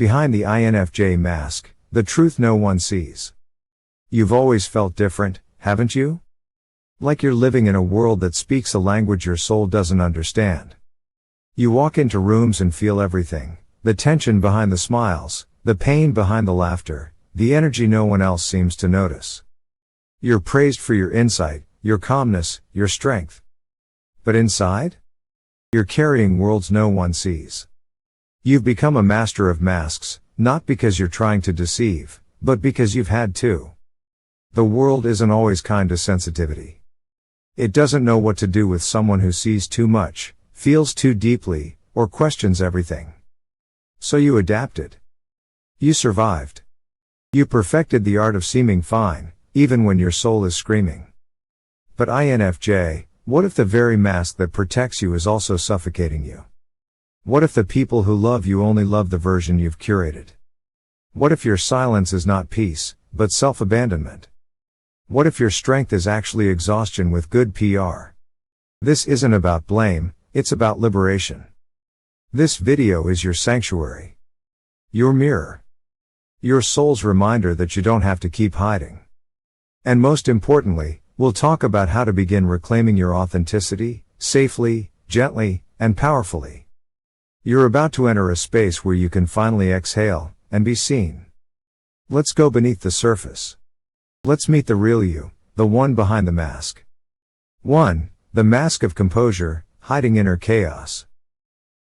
Behind the INFJ mask, the truth no one sees. You've always felt different, haven't you? Like you're living in a world that speaks a language your soul doesn't understand. You walk into rooms and feel everything, the tension behind the smiles, the pain behind the laughter, the energy no one else seems to notice. You're praised for your insight, your calmness, your strength. But inside? You're carrying worlds no one sees. You've become a master of masks, not because you're trying to deceive, but because you've had to. The world isn't always kind to sensitivity. It doesn't know what to do with someone who sees too much, feels too deeply, or questions everything. So you adapted. You survived. You perfected the art of seeming fine, even when your soul is screaming. But INFJ, what if the very mask that protects you is also suffocating you? What if the people who love you only love the version you've curated? What if your silence is not peace, but self-abandonment? What if your strength is actually exhaustion with good PR? This isn't about blame, it's about liberation. This video is your sanctuary. Your mirror. Your soul's reminder that you don't have to keep hiding. And most importantly, we'll talk about how to begin reclaiming your authenticity, safely, gently, and powerfully. You're about to enter a space where you can finally exhale, and be seen. Let's go beneath the surface. Let's meet the real you, the one behind the mask. 1. The mask of composure, hiding inner chaos.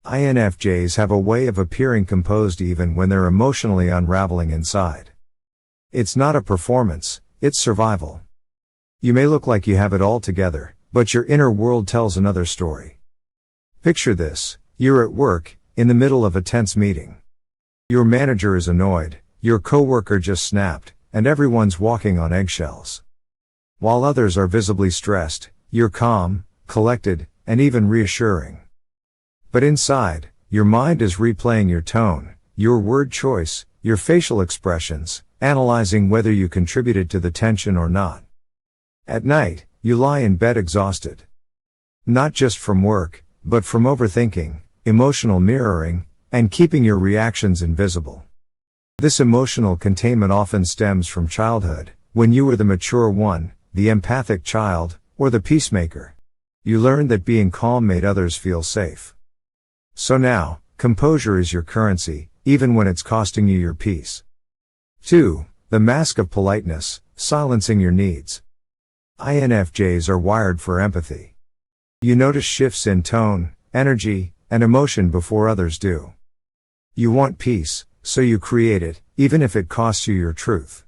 INFJs have a way of appearing composed even when they're emotionally unraveling inside. It's not a performance, it's survival. You may look like you have it all together, but your inner world tells another story. Picture this. You're at work, in the middle of a tense meeting. Your manager is annoyed, your coworker just snapped, and everyone's walking on eggshells. While others are visibly stressed, you're calm, collected, and even reassuring. But inside, your mind is replaying your tone, your word choice, your facial expressions, analyzing whether you contributed to the tension or not. At night, you lie in bed exhausted. Not just from work, but from overthinking, emotional mirroring, and keeping your reactions invisible. This emotional containment often stems from childhood, when you were the mature one, the empathic child, or the peacemaker. You learned that being calm made others feel safe. So now, composure is your currency, even when it's costing you your peace. 2. The mask of politeness, silencing your needs. INFJs are wired for empathy. You notice shifts in tone, energy, and emotion before others do. You want peace, so you create it, even if it costs you your truth.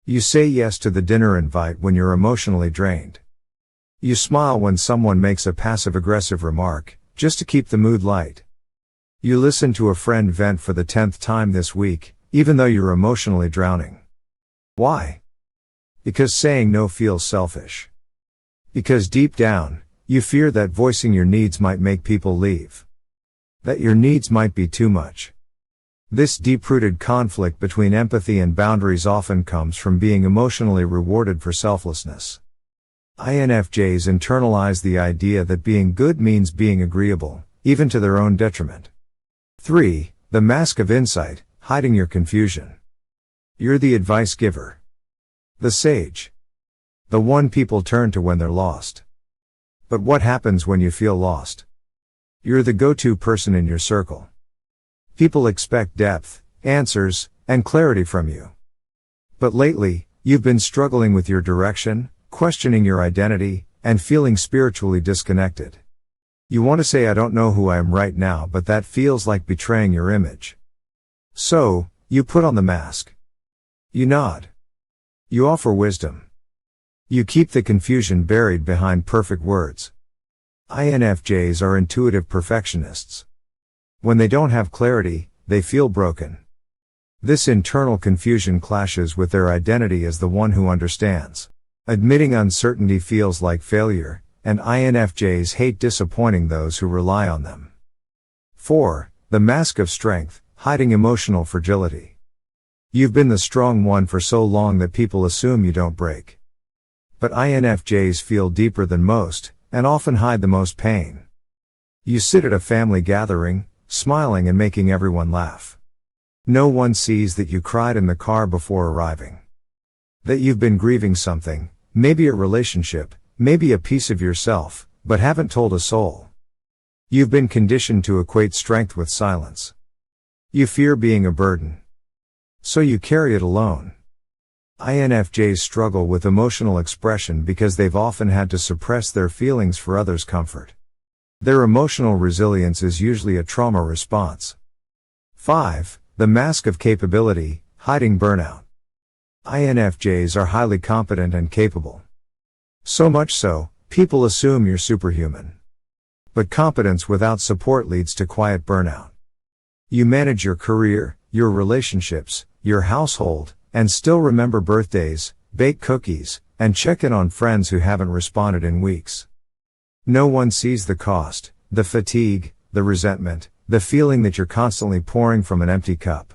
You say yes to the dinner invite when you're emotionally drained. You smile when someone makes a passive-aggressive remark, just to keep the mood light. You listen to a friend vent for the 10th time this week, even though you're emotionally drowning. Why? Because saying no feels selfish. Because deep down, you fear that voicing your needs might make people leave. That your needs might be too much. This deep-rooted conflict between empathy and boundaries often comes from being emotionally rewarded for selflessness. INFJs internalize the idea that being good means being agreeable, even to their own detriment. 3. The mask of insight, hiding your confusion. You're the advice giver. The sage. The one people turn to when they're lost. But what happens when you feel lost? You're the go-to person in your circle. People expect depth, answers, and clarity from you. But lately, you've been struggling with your direction, questioning your identity, and feeling spiritually disconnected. You want to say I don't know who I am right now, but that feels like betraying your image. So, you put on the mask. You nod. You offer wisdom. You keep the confusion buried behind perfect words. INFJs are intuitive perfectionists. When they don't have clarity, they feel broken. This internal confusion clashes with their identity as the one who understands. Admitting uncertainty feels like failure, and INFJs hate disappointing those who rely on them. 4. The mask of strength, hiding emotional fragility. You've been the strong one for so long that people assume you don't break. But INFJs feel deeper than most, and often hide the most pain. You sit at a family gathering, smiling and making everyone laugh. No one sees that you cried in the car before arriving. That you've been grieving something, maybe a relationship, maybe a piece of yourself, but haven't told a soul. You've been conditioned to equate strength with silence. You fear being a burden. So you carry it alone. INFJs struggle with emotional expression because they've often had to suppress their feelings for others' comfort. Their emotional resilience is usually a trauma response. 5. The mask of capability, hiding burnout. INFJs are highly competent and capable. So much so, people assume you're superhuman. But competence without support leads to quiet burnout. You manage your career, your relationships, your household, and still remember birthdays, bake cookies, and check in on friends who haven't responded in weeks. No one sees the cost, the fatigue, the resentment, the feeling that you're constantly pouring from an empty cup.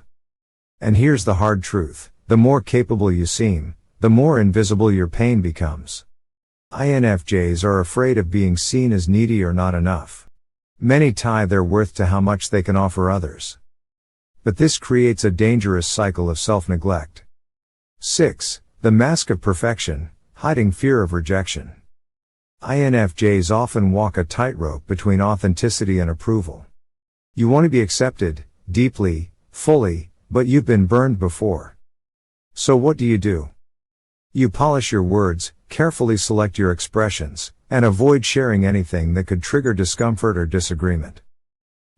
And here's the hard truth, the more capable you seem, the more invisible your pain becomes. INFJs are afraid of being seen as needy or not enough. Many tie their worth to how much they can offer others. But this creates a dangerous cycle of self-neglect. 6. The mask of perfection, hiding fear of rejection. INFJs often walk a tightrope between authenticity and approval. You want to be accepted, deeply, fully, but you've been burned before. So what do? You polish your words, carefully select your expressions, and avoid sharing anything that could trigger discomfort or disagreement.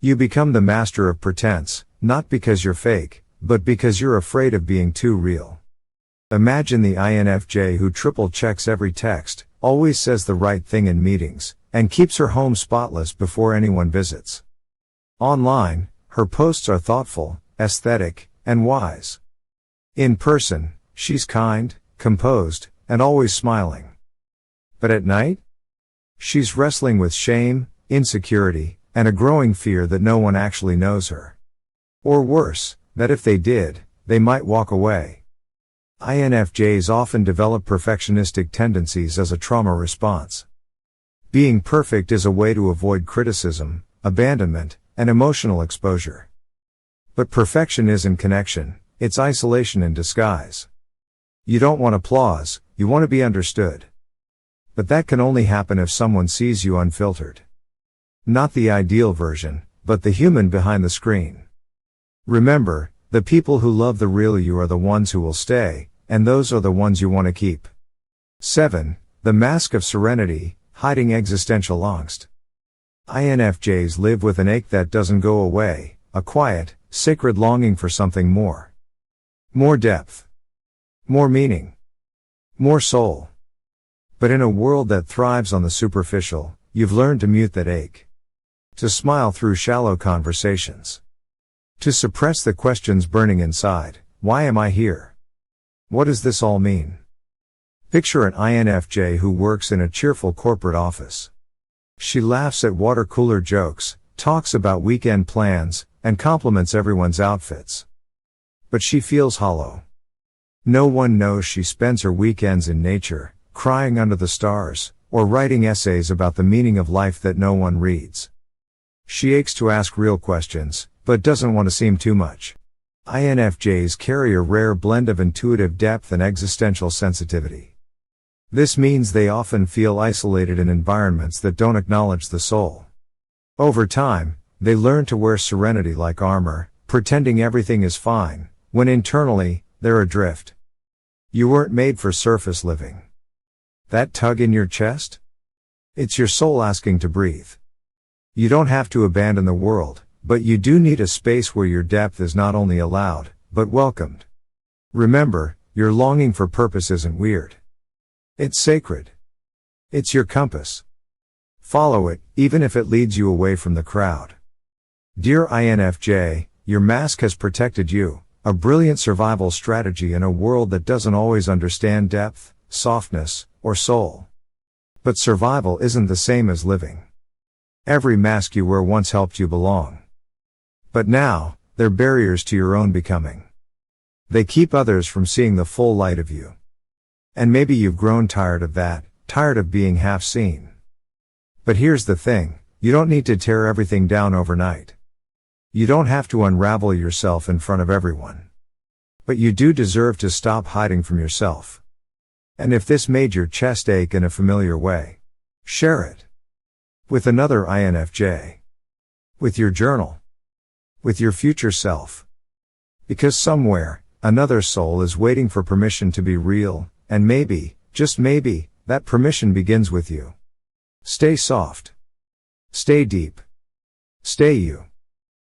You become the master of pretense, not because you're fake, but because you're afraid of being too real. Imagine the INFJ who triple checks every text, always says the right thing in meetings, and keeps her home spotless before anyone visits. Online, her posts are thoughtful, aesthetic, and wise. In person, she's kind, composed, and always smiling. But at night? She's wrestling with shame, insecurity, and a growing fear that no one actually knows her. Or worse, that if they did, they might walk away. INFJs often develop perfectionistic tendencies as a trauma response. Being perfect is a way to avoid criticism, abandonment, and emotional exposure. But perfection isn't connection, it's isolation in disguise. You don't want applause, you want to be understood. But that can only happen if someone sees you unfiltered. Not the ideal version, but the human behind the screen. Remember, the people who love the real you are the ones who will stay, and those are the ones you want to keep. 7. The mask of serenity, hiding existential angst. INFJs live with an ache that doesn't go away, a quiet, sacred longing for something more. More depth. More meaning. More soul. But in a world that thrives on the superficial, you've learned to mute that ache. To smile through shallow conversations. To suppress the questions burning inside. Why am I here? What does this all mean? Picture an INFJ who works in a cheerful corporate office. She laughs at water cooler jokes, talks about weekend plans, and compliments everyone's outfits. But she feels hollow. No one knows she spends her weekends in nature, crying under the stars, or writing essays about the meaning of life that no one reads. She aches to ask real questions, but doesn't want to seem too much. INFJs carry a rare blend of intuitive depth and existential sensitivity. This means they often feel isolated in environments that don't acknowledge the soul. Over time, they learn to wear serenity like armor, pretending everything is fine, when internally, they're adrift. You weren't made for surface living. That tug in your chest? It's your soul asking to breathe. You don't have to abandon the world, but you do need a space where your depth is not only allowed, but welcomed. Remember, your longing for purpose isn't weird. It's sacred. It's your compass. Follow it, even if it leads you away from the crowd. Dear INFJ, your mask has protected you, a brilliant survival strategy in a world that doesn't always understand depth, softness, or soul. But survival isn't the same as living. Every mask you wear once helped you belong. But now, they're barriers to your own becoming. They keep others from seeing the full light of you. And maybe you've grown tired of that, tired of being half seen. But here's the thing, you don't need to tear everything down overnight. You don't have to unravel yourself in front of everyone. But you do deserve to stop hiding from yourself. And if this made your chest ache in a familiar way, share it. With another INFJ. With your journal. With your future self. Because somewhere, another soul is waiting for permission to be real, and maybe, just maybe, that permission begins with you. Stay soft. Stay deep. Stay you.